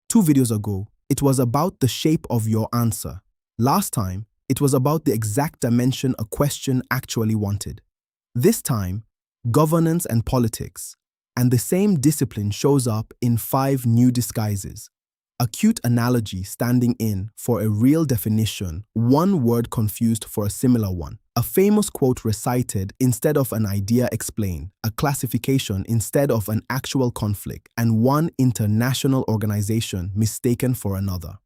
2 videos ago, it was about the shape of your answer. Last time, it was about the exact dimension a question actually wanted. This time, governance and politics. And the same discipline shows up in 5 new disguises. A cute analogy standing in for a real definition, one word confused for a similar one. A famous quote recited instead of an idea explained, a classification instead of an actual conflict, and one international organization mistaken for another.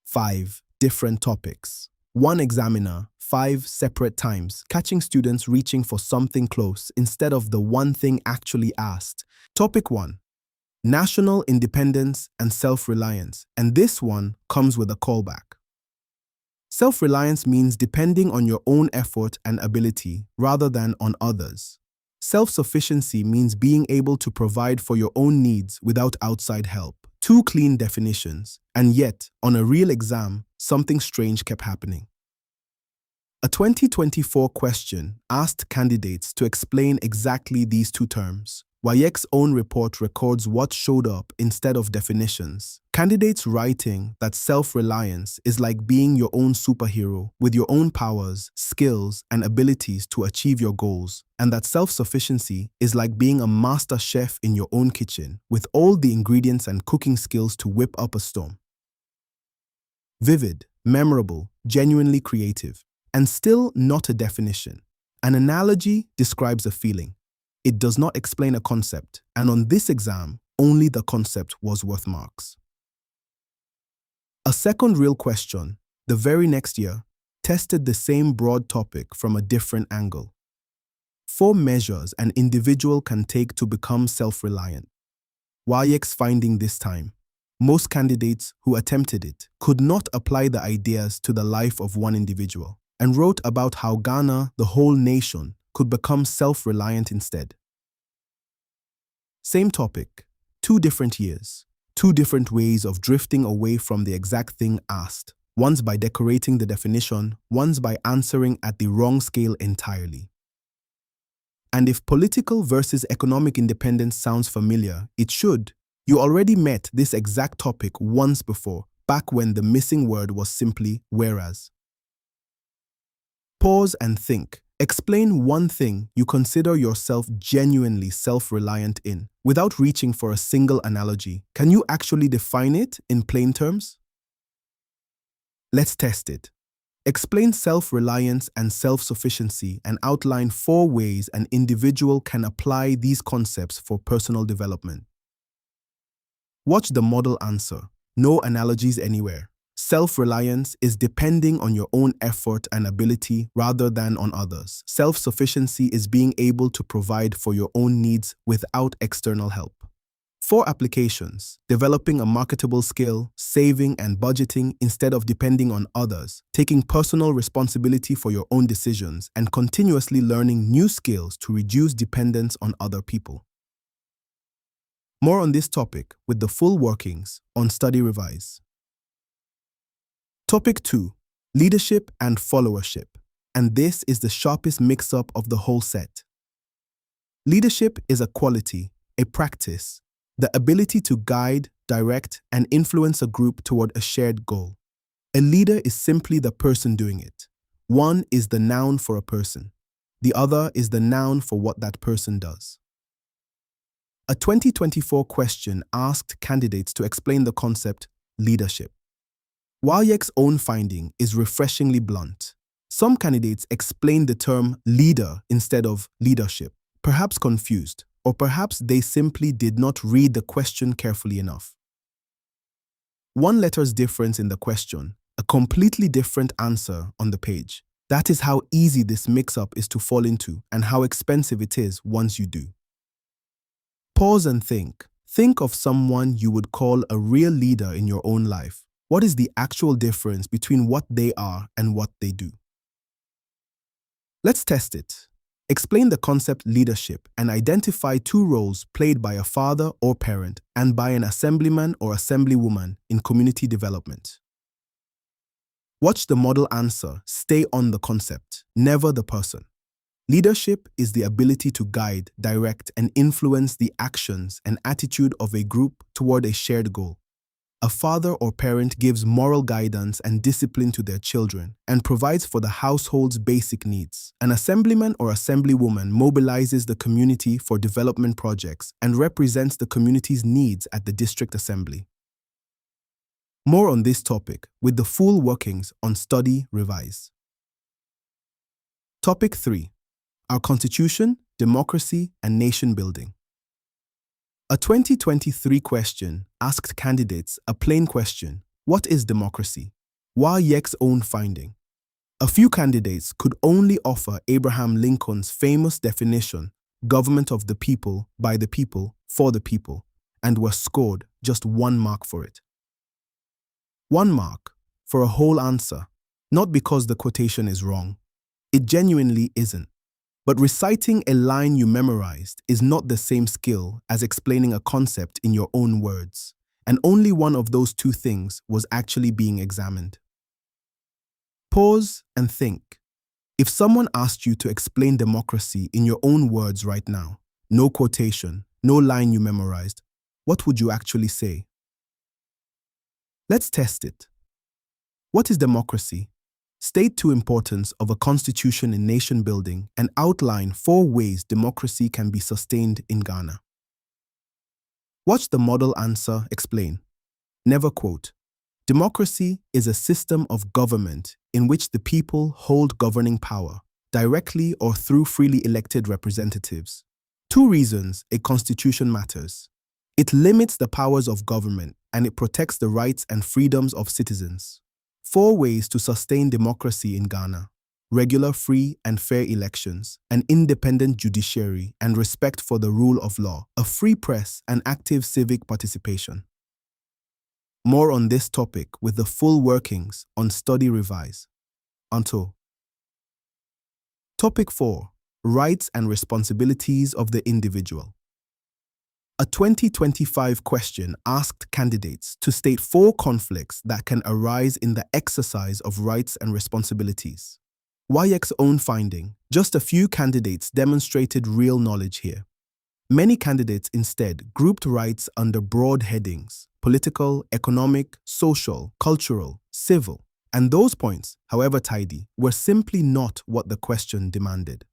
5 different topics. One examiner, 5 separate times, catching students reaching for something close instead of the one thing actually asked. Topic 1. National independence and self-reliance, and this one comes with a callback. Self-reliance means depending on your own effort and ability rather than on others. Self-sufficiency means being able to provide for your own needs without outside help. 2 clean definitions, and yet, on a real exam, something strange kept happening. A 2024 question asked candidates to explain exactly these 2 terms. WAEC's own report records what showed up instead of definitions. Candidates writing that self-reliance is like being your own superhero with your own powers, skills, and abilities to achieve your goals, and that self-sufficiency is like being a master chef in your own kitchen with all the ingredients and cooking skills to whip up a storm. Vivid, memorable, genuinely creative, and still not a definition. An analogy describes a feeling. It does not explain a concept, and on this exam, only the concept was worth marks. A second real question, the very next year, tested the same broad topic from a different angle. 4 measures an individual can take to become self-reliant. WAEC's finding this time. Most candidates who attempted it could not apply the ideas to the life of one individual, and wrote about how Ghana, the whole nation, could become self-reliant instead. Same topic, 2 different years, 2 different ways of drifting away from the exact thing asked, once by decorating the definition, once by answering at the wrong scale entirely. And if political versus economic independence sounds familiar, it should. You already met this exact topic once before, back when the missing word was simply whereas. Pause and think. Explain one thing you consider yourself genuinely self-reliant in, without reaching for a single analogy. Can you actually define it in plain terms? Let's test it. Explain self-reliance and self-sufficiency and outline 4 ways an individual can apply these concepts for personal development. Watch the model answer. No analogies anywhere. Self-reliance is depending on your own effort and ability rather than on others. Self-sufficiency is being able to provide for your own needs without external help. 4 applications: developing a marketable skill, saving and budgeting instead of depending on others, taking personal responsibility for your own decisions, and continuously learning new skills to reduce dependence on other people. More on this topic with the full workings on StudyRevise. Topic 2. Leadership and followership. And this is the sharpest mix-up of the whole set. Leadership is a quality, a practice, the ability to guide, direct, and influence a group toward a shared goal. A leader is simply the person doing it. One is the noun for a person. The other is the noun for what that person does. A 2024 question asked candidates to explain the concept leadership. WAEC's own finding is refreshingly blunt. Some candidates explained the term leader instead of leadership, perhaps confused, or perhaps they simply did not read the question carefully enough. 1 letter's difference in the question, a completely different answer on the page. That is how easy this mix-up is to fall into and how expensive it is once you do. Pause and think. Think of someone you would call a real leader in your own life. What is the actual difference between what they are and what they do? Let's test it. Explain the concept leadership and identify 2 roles played by a father or parent and by an assemblyman or assemblywoman in community development. Watch the model answer. Stay on the concept, never the person. Leadership is the ability to guide, direct, and influence the actions and attitude of a group toward a shared goal. A father or parent gives moral guidance and discipline to their children and provides for the household's basic needs. An assemblyman or assemblywoman mobilizes the community for development projects and represents the community's needs at the district assembly. More on this topic with the full workings on StudyRevise. Topic 3. Our Constitution, Democracy, and Nation Building. A 2023 question asked candidates a plain question: what is democracy? WAEC's own finding. A few candidates could only offer Abraham Lincoln's famous definition, government of the people, by the people, for the people, and were scored just 1 mark for it. 1 mark for a whole answer, not because the quotation is wrong. It genuinely isn't. But reciting a line you memorized is not the same skill as explaining a concept in your own words, and only one of those two things was actually being examined. Pause and think. If someone asked you to explain democracy in your own words right now, no quotation, no line you memorized, what would you actually say? Let's test it. What is democracy? State the importance of a constitution in nation building and outline 4 ways democracy can be sustained in Ghana. Watch the model answer explain. Never quote. Democracy is a system of government in which the people hold governing power, directly or through freely elected representatives. 2 reasons a constitution matters. It limits the powers of government and it protects the rights and freedoms of citizens. 4 ways to sustain democracy in Ghana: regular, free, and fair elections, an independent judiciary, and respect for the rule of law, a free press, and active civic participation. More on this topic with the full workings on StudyRevise. Until. Topic 4. Rights and responsibilities of the individual. A 2025 question asked candidates to state 4 conflicts that can arise in the exercise of rights and responsibilities. WAEC's own finding, just a few candidates demonstrated real knowledge here. Many candidates instead grouped rights under broad headings: political, economic, social, cultural, civil, and those points, however tidy, were simply not what the question demanded.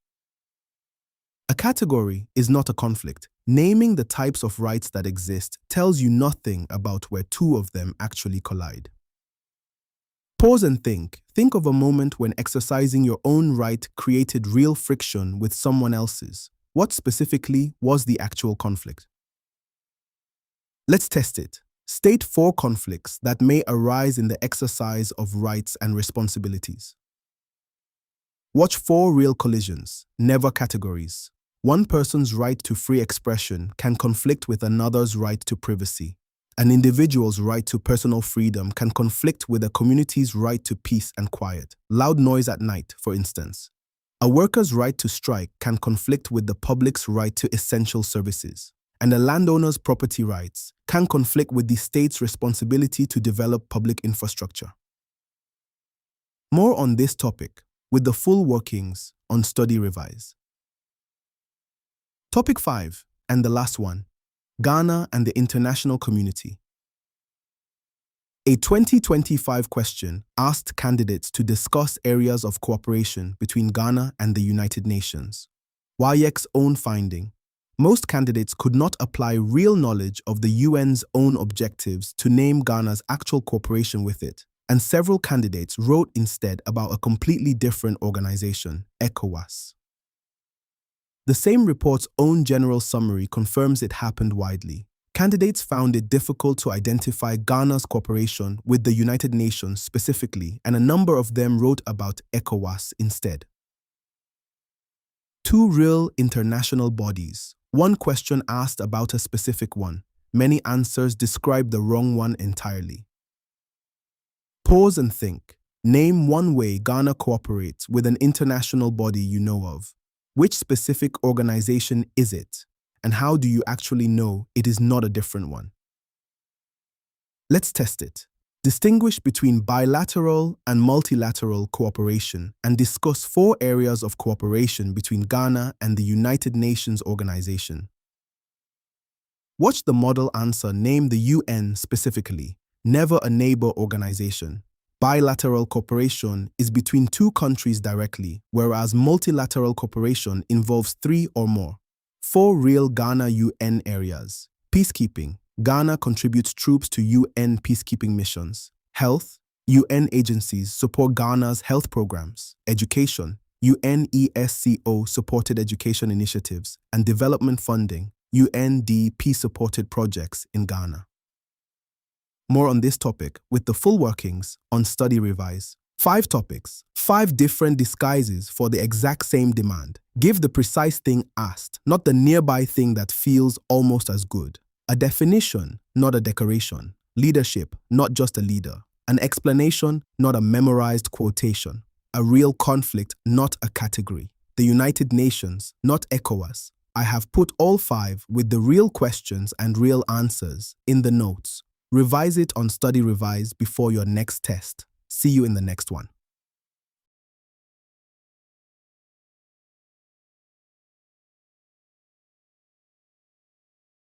A category is not a conflict. Naming the types of rights that exist tells you nothing about where 2 of them actually collide. Pause and think. Think of a moment when exercising your own right created real friction with someone else's. What specifically was the actual conflict? Let's test it. State 4 conflicts that may arise in the exercise of rights and responsibilities. Watch 4 real collisions, never categories. One person's right to free expression can conflict with another's right to privacy. An individual's right to personal freedom can conflict with a community's right to peace and quiet. Loud noise at night, for instance. A worker's right to strike can conflict with the public's right to essential services. And a landowner's property rights can conflict with the state's responsibility to develop public infrastructure. More on this topic with the full workings on StudyRevise. Topic 5, and the last one, Ghana and the international community. A 2025 question asked candidates to discuss areas of cooperation between Ghana and the United Nations. WAEC's own finding, most candidates could not apply real knowledge of the UN's own objectives to name Ghana's actual cooperation with it, and several candidates wrote instead about a completely different organization, ECOWAS. The same report's own general summary confirms it happened widely. Candidates found it difficult to identify Ghana's cooperation with the United Nations specifically, and a number of them wrote about ECOWAS instead. 2 real international bodies. 1 question asked about a specific one. Many answers describe the wrong one entirely. Pause and think. Name 1 way Ghana cooperates with an international body you know of. Which specific organization is it? And how do you actually know it is not a different one? Let's test it. Distinguish between bilateral and multilateral cooperation and discuss 4 areas of cooperation between Ghana and the United Nations organization. Watch the model answer name the UN specifically. never a neighbor organization. Bilateral cooperation is between two countries directly, whereas multilateral cooperation involves 3 or more. 4 real Ghana UN areas. Peacekeeping. Ghana contributes troops to UN peacekeeping missions. Health. UN agencies support Ghana's health programs. Education. UNESCO supported education initiatives and development funding. UNDP supported projects in Ghana. More on this topic with the full workings on StudyRevise. 5 topics, 5 different disguises for the exact same demand. Give the precise thing asked, not the nearby thing that feels almost as good. A definition, not a decoration. Leadership, not just a leader. An explanation, not a memorized quotation. A real conflict, not a category. The United Nations, not ECOWAS. I have put all 5 with the real questions and real answers in the notes. Revise it on StudyRevise before your next test. See you in the next one.